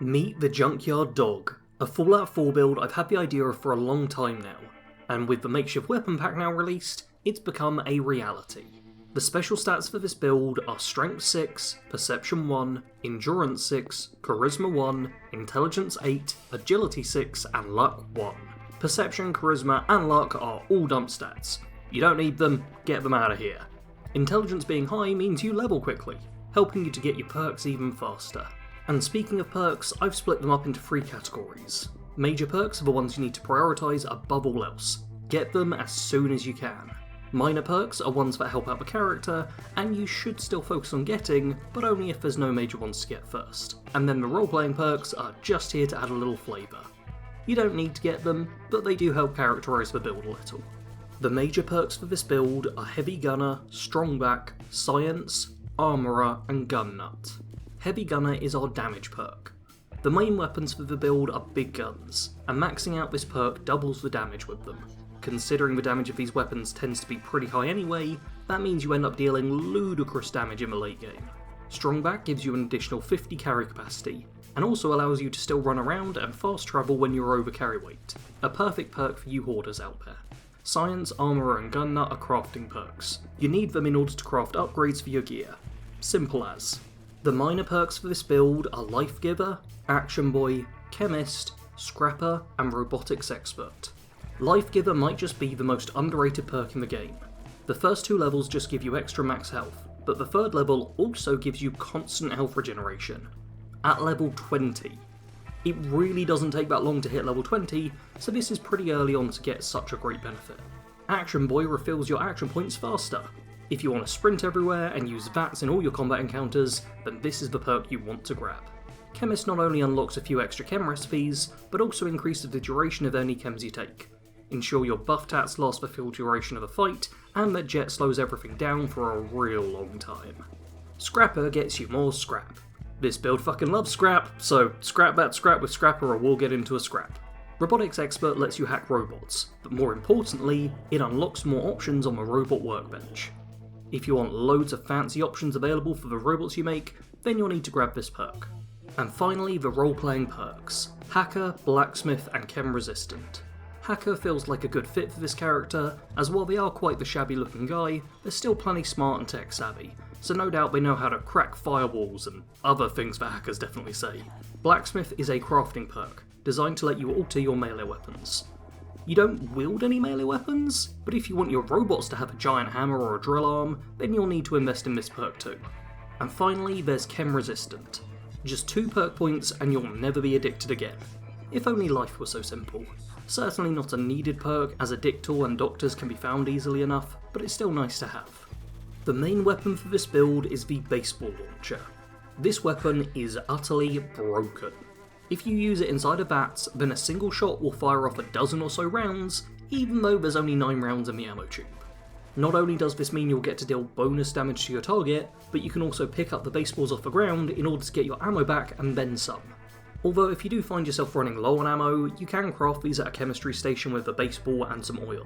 Meet the Junkyard dog, a Fallout 4 build I've had the idea of for a long time now, and with the Makeshift Weapon pack now released, it's become a reality. The special stats for this build are Strength 6, Perception 1, Endurance 6, Charisma 1, Intelligence 8, Agility 6, and Luck 1. Perception, Charisma, and Luck are all dump stats. You don't need them, get them out of here. Intelligence being high means you level quickly, helping you to get your perks even faster. And speaking of perks, I've split them up into 3 categories. Major perks are the ones you need to prioritise above all else. Get them as soon as you can. Minor perks are ones that help out the character, and you should still focus on getting, but only if there's no major ones to get first. And then the role-playing perks are just here to add a little flavour. You don't need to get them, but they do help characterise the build a little. The major perks for this build are Heavy Gunner, Strongback, Science, Armourer, and Gun Nut. Heavy Gunner is our damage perk. The main weapons for the build are big guns, and maxing out this perk doubles the damage with them. Considering the damage of these weapons tends to be pretty high anyway, that means you end up dealing ludicrous damage in the late game. Strongback gives you an additional 50 carry capacity, and also allows you to still run around and fast travel when you're over carry weight, a perfect perk for you hoarders out there. Science, Armourer, and Gun Nut are crafting perks. You need them in order to craft upgrades for your gear. Simple as. The minor perks for this build are Life Giver, Action Boy, Chemist, Scrapper, and Robotics Expert. Life Giver might just be the most underrated perk in the game. The first 2 levels just give you extra max health, but the 3rd level also gives you constant health regeneration. At level 20. It really doesn't take that long to hit level 20, so this is pretty early on to get such a great benefit. Action Boy refills your action points faster. If you want to sprint everywhere and use VATs in all your combat encounters, then this is the perk you want to grab. Chemist not only unlocks a few extra chem recipes, but also increases the duration of any chems you take. Ensure your buff tats last the full duration of the fight, and that Jet slows everything down for a real long time. Scrapper gets you more scrap. This build fucking loves scrap, so scrap that scrap with Scrapper or we'll get into a scrap. Robotics Expert lets you hack robots, but more importantly, it unlocks more options on the robot workbench. If you want loads of fancy options available for the robots you make, then you'll need to grab this perk. And finally, the role-playing perks. Hacker, Blacksmith, and Chem Resistant. Hacker feels like a good fit for this character, as while they are quite the shabby looking guy, they're still plenty smart and tech savvy, so no doubt they know how to crack firewalls and other things that hackers definitely say. Blacksmith is a crafting perk, designed to let you alter your melee weapons. You don't wield any melee weapons, but if you want your robots to have a giant hammer or a drill arm, then you'll need to invest in this perk too. And finally, there's Chem Resistant. Just 2 perk points and you'll never be addicted again. If only life were so simple. Certainly not a needed perk, as Addictal and Doctors can be found easily enough, but it's still nice to have. The main weapon for this build is the Baseball Launcher. This weapon is utterly broken. If you use it inside of VATs, then a single shot will fire off a dozen or so rounds, even though there's only 9 rounds in the ammo tube. Not only does this mean you'll get to deal bonus damage to your target, but you can also pick up the baseballs off the ground in order to get your ammo back and then some. Although if you do find yourself running low on ammo, you can craft these at a chemistry station with a baseball and some oil.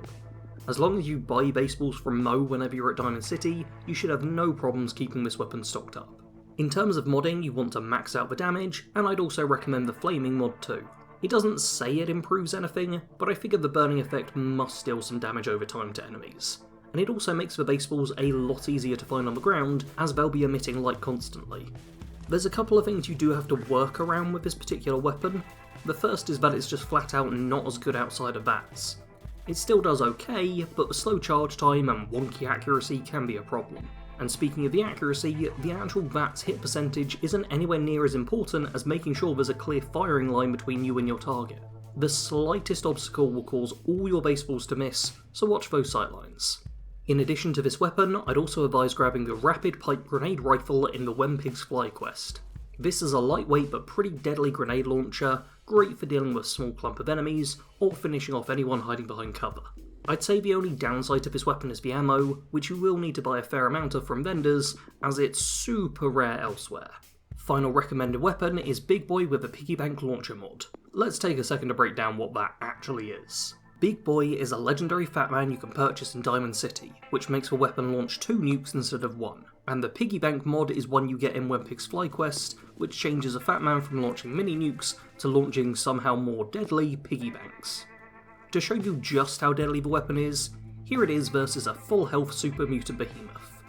As long as you buy baseballs from Mo whenever you're at Diamond City, you should have no problems keeping this weapon stocked up. In terms of modding, you want to max out the damage, and I'd also recommend the Flaming mod too. It doesn't say it improves anything, but I figured the burning effect must deal some damage over time to enemies. And it also makes the baseballs a lot easier to find on the ground, as they'll be emitting light constantly. There's a couple of things you do have to work around with this particular weapon. The first is that it's just flat out not as good outside of VATs. It still does okay, but the slow charge time and wonky accuracy can be a problem. And speaking of the accuracy, the actual VAT's hit percentage isn't anywhere near as important as making sure there's a clear firing line between you and your target. The slightest obstacle will cause all your baseballs to miss, so watch those sightlines. In addition to this weapon, I'd also advise grabbing the Rapid Pipe Grenade Rifle in the When Pigs Fly quest. This is a lightweight but pretty deadly grenade launcher, great for dealing with a small clump of enemies, or finishing off anyone hiding behind cover. I'd say the only downside to this weapon is the ammo, which you will need to buy a fair amount of from vendors, as it's super rare elsewhere. Final recommended weapon is Big Boy with the Piggy Bank Launcher mod. Let's take a second to break down what that actually is. Big Boy is a legendary Fat Man you can purchase in Diamond City, which makes the weapon launch 2 nukes instead of 1. And the Piggy Bank mod is one you get in When Pigs Fly quest, which changes a fat man from launching mini nukes to launching somehow more deadly piggy banks. To show you just how deadly the weapon is, here it is versus a full health super mutant behemoth.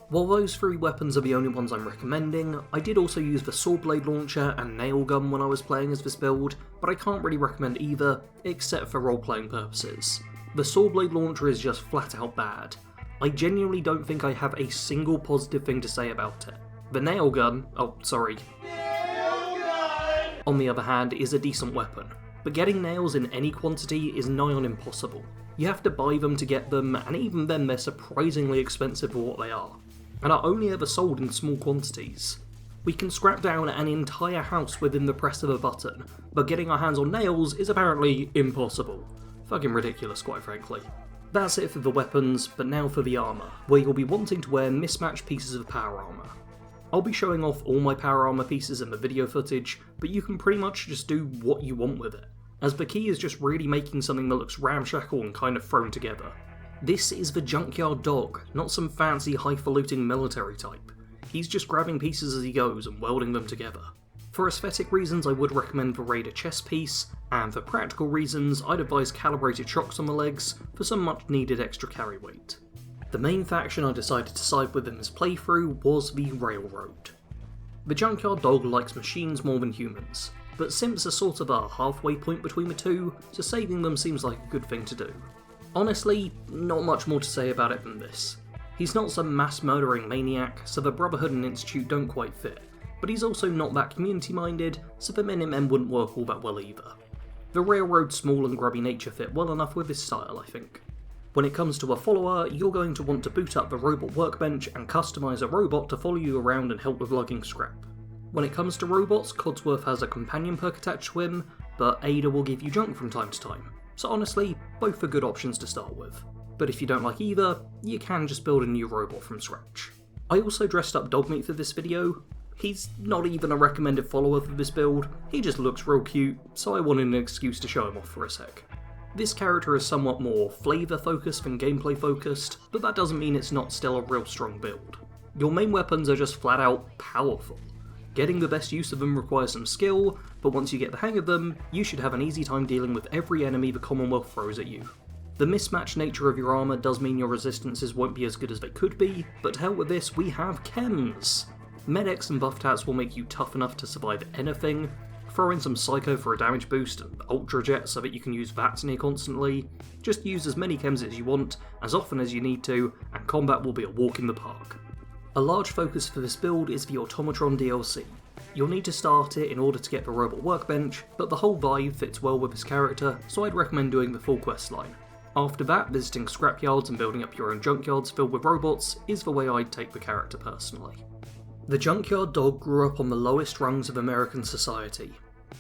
While those three weapons are the only ones I'm recommending, I did also use the sword blade launcher and nail gun when I was playing as this build, but I can't really recommend either, except for role-playing purposes. The sword blade launcher is just flat out bad. I genuinely don't think I have a single positive thing to say about it. The nail gun, on the other hand, is a decent weapon, but getting nails in any quantity is nigh on impossible. You have to buy them to get them, and even then they're surprisingly expensive for what they are, and are only ever sold in small quantities. We can scrap down an entire house within the press of a button, but getting our hands on nails is apparently impossible. Fucking ridiculous, quite frankly. That's it for the weapons, but now for the armour, where you'll be wanting to wear mismatched pieces of power armour. I'll be showing off all my power armour pieces in the video footage, but you can pretty much just do what you want with it, as the key is just really making something that looks ramshackle and kind of thrown together. This is the Junkyard dog, not some fancy highfalutin military type. He's just grabbing pieces as he goes and welding them together. For aesthetic reasons I would recommend the Raider chest piece, and for practical reasons I'd advise calibrated shocks on the legs for some much needed extra carry weight. The main faction I decided to side with in this playthrough was the Railroad. The Junkyard dog likes machines more than humans, but simps are sort of a halfway point between the two, so saving them seems like a good thing to do. Honestly, not much more to say about it than this. He's not some mass murdering maniac, so the Brotherhood and Institute don't quite fit, but he's also not that community-minded, so the Minutemen wouldn't work all that well either. The Railroad's small and grubby nature fit well enough with his style, I think. When it comes to a follower, you're going to want to boot up the robot workbench and customise a robot to follow you around and help with lugging scrap. When it comes to robots, Codsworth has a companion perk attached to him, but Ada will give you junk from time to time, so honestly, both are good options to start with. But if you don't like either, you can just build a new robot from scratch. I also dressed up Dogmeat for this video. He's not even a recommended follower for this build, he just looks real cute, so I wanted an excuse to show him off for a sec. This character is somewhat more flavour focused than gameplay focused, but that doesn't mean it's not still a real strong build. Your main weapons are just flat out powerful. Getting the best use of them requires some skill, but once you get the hang of them, you should have an easy time dealing with every enemy the Commonwealth throws at you. The mismatched nature of your armour does mean your resistances won't be as good as they could be, but to hell with this, we have chems! Medics and buff tats will make you tough enough to survive anything. Throw in some Psycho for a damage boost and Ultra Jet so that you can use VATS near constantly. Just use as many chems as you want, as often as you need to, and combat will be a walk in the park. A large focus for this build is the Automatron DLC. You'll need to start it in order to get the robot workbench, but the whole vibe fits well with his character, so I'd recommend doing the full quest line. After that, visiting scrapyards and building up your own junkyards filled with robots is the way I'd take the character personally. The Junkyard dog grew up on the lowest rungs of American society.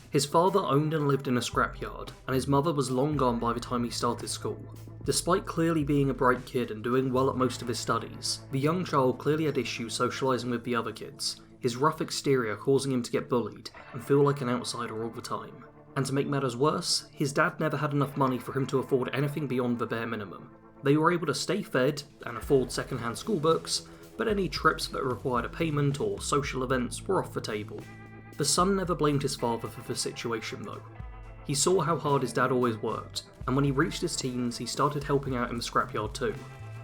His father owned and lived in a scrapyard, and his mother was long gone by the time he started school. Despite clearly being a bright kid and doing well at most of his studies, the young child clearly had issues socialising with the other kids, his rough exterior causing him to get bullied and feel like an outsider all the time. And to make matters worse, his dad never had enough money for him to afford anything beyond the bare minimum. They were able to stay fed and afford second-hand school books, but any trips that required a payment or social events were off the table. The son never blamed his father for the situation though. He saw how hard his dad always worked, and when he reached his teens he started helping out in the scrapyard too.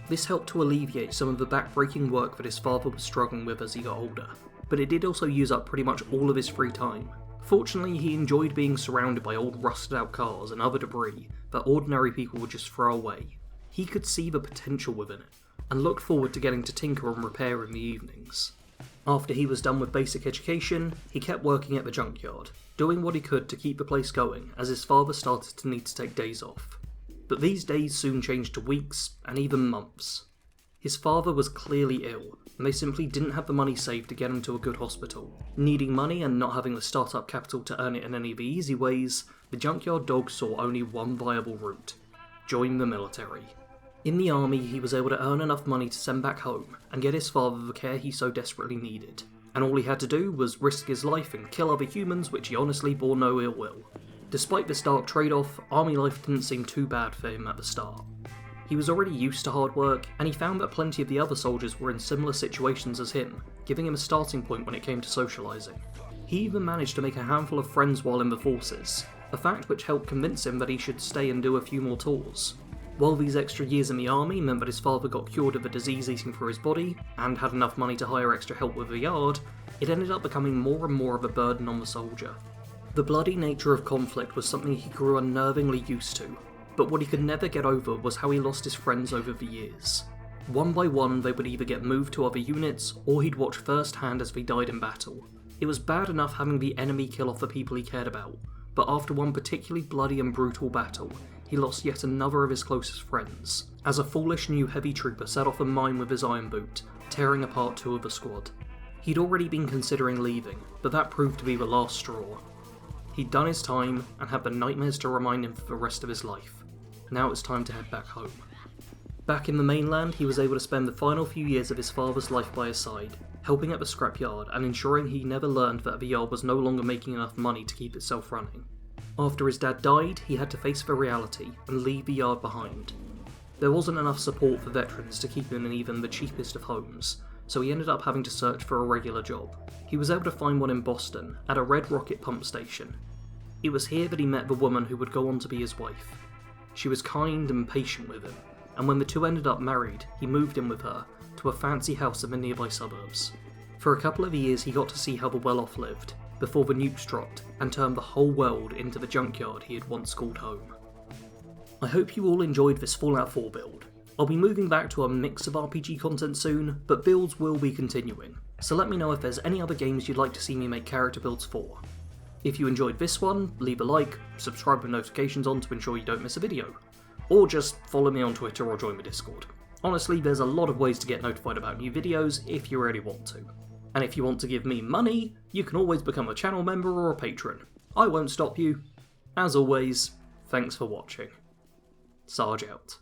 This helped to alleviate some of the back-breaking work that his father was struggling with as he got older, but it did also use up pretty much all of his free time. Fortunately, he enjoyed being surrounded by old rusted out cars and other debris that ordinary people would just throw away. He could see the potential within it, and looked forward to getting to tinker and repair in the evenings. After he was done with basic education, he kept working at the junkyard, doing what he could to keep the place going as his father started to need to take days off. But these days soon changed to weeks, and even months. His father was clearly ill, and they simply didn't have the money saved to get him to a good hospital. Needing money and not having the startup capital to earn it in any of the easy ways, the Junkyard dog saw only one viable route: join the military. In the army, he was able to earn enough money to send back home and get his father the care he so desperately needed. And all he had to do was risk his life and kill other humans, which he honestly bore no ill will. Despite this dark trade-off, army life didn't seem too bad for him at the start. He He was already used to hard work, and he found that plenty of the other soldiers were in similar situations as him, giving him a starting point when it came to socialising. He even managed to make a handful of friends while in the forces, a fact which helped convince him that he should stay and do a few more tours. While these extra years in the army meant that his father got cured of a disease eating through his body, and had enough money to hire extra help with the yard, it ended up becoming more and more of a burden on the soldier. The bloody nature of conflict was something he grew unnervingly used to, but what he could never get over was how he lost his friends over the years. One by one they would either get moved to other units, or he'd watch firsthand as they died in battle. It was bad enough having the enemy kill off the people he cared about, but after one particularly bloody and brutal battle, he lost yet another of his closest friends, as a foolish new heavy trooper set off a mine with his iron boot, tearing apart 2 of the squad. He'd already been considering leaving, but that proved to be the last straw. He'd done his time, and had the nightmares to remind him for the rest of his life. Now it's time to head back home. Back in the mainland, he was able to spend the final few years of his father's life by his side, helping at the scrapyard and ensuring he never learned that the yard was no longer making enough money to keep itself running. After his dad died, he had to face the reality and leave the yard behind. There wasn't enough support for veterans to keep him in even the cheapest of homes, so he ended up having to search for a regular job. He was able to find one in Boston, at a Red Rocket pump station. It was here that he met the woman who would go on to be his wife. She was kind and patient with him, and when the two ended up married, he moved in with her to a fancy house in the nearby suburbs. For a couple of years he got to see how the well-off lived, before the nukes dropped and turned the whole world into the junkyard he had once called home. I hope you all enjoyed this Fallout 4 build. I'll be moving back to a mix of RPG content soon, but builds will be continuing, so let me know if there's any other games you'd like to see me make character builds for. If you enjoyed this one, leave a like, subscribe with notifications on to ensure you don't miss a video, or just follow me on Twitter or join my Discord. Honestly, there's a lot of ways to get notified about new videos if you really want to. And if you want to give me money, you can always become a channel member or a patron. I won't stop you. As always, thanks for watching. Sarge out.